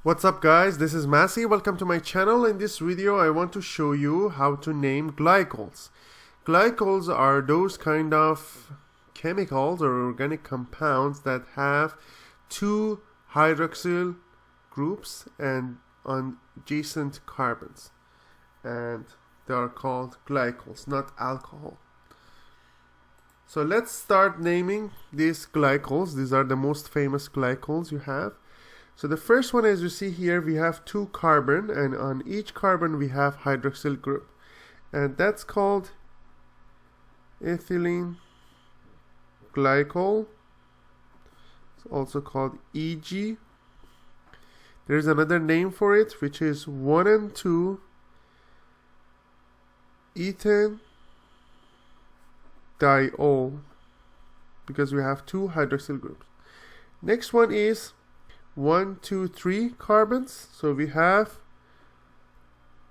What's up guys, this is Masi. Welcome to my channel. In this video I want to show you how to name glycols. Glycols are those kind of chemicals or organic compounds that have two hydroxyl groups and adjacent carbons, and they are called glycols, not alcohol. So let's start naming these glycols. These are the most famous glycols you have. So the first one, as you see here, we have two carbon, and on each carbon we have hydroxyl group, and that's called ethylene glycol. It's also called EG. There's another name for it, which is 1 and 2 ethane diol, because we have two hydroxyl groups. Next one is 1, 2, 3 carbons. So we have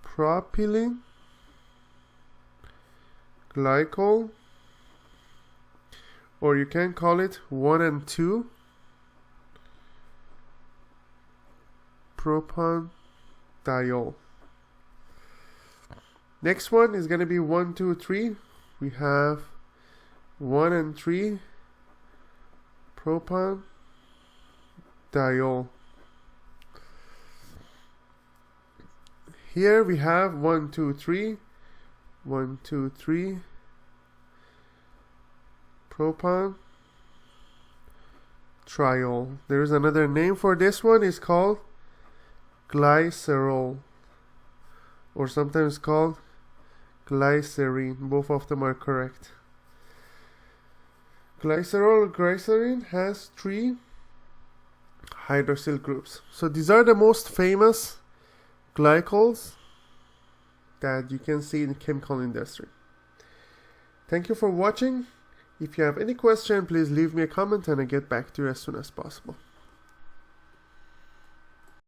propylene glycol, or you can call it 1 and 2 propan diol. Next one is going to be 1, 2, 3. We have 1 and 3 propan diol. Here we have 1, 2, 3, 1, 2, 3 propan triol. There is another name for this one. Is called Glycerol, or sometimes called glycerine. Both of them are correct. Glycerol or glycerine has 3 hydroxyl groups. So these are the most famous glycols that you can see in the chemical industry. Thank you for watching. If you have any question, please leave me a comment and I'll get back to you as soon as possible.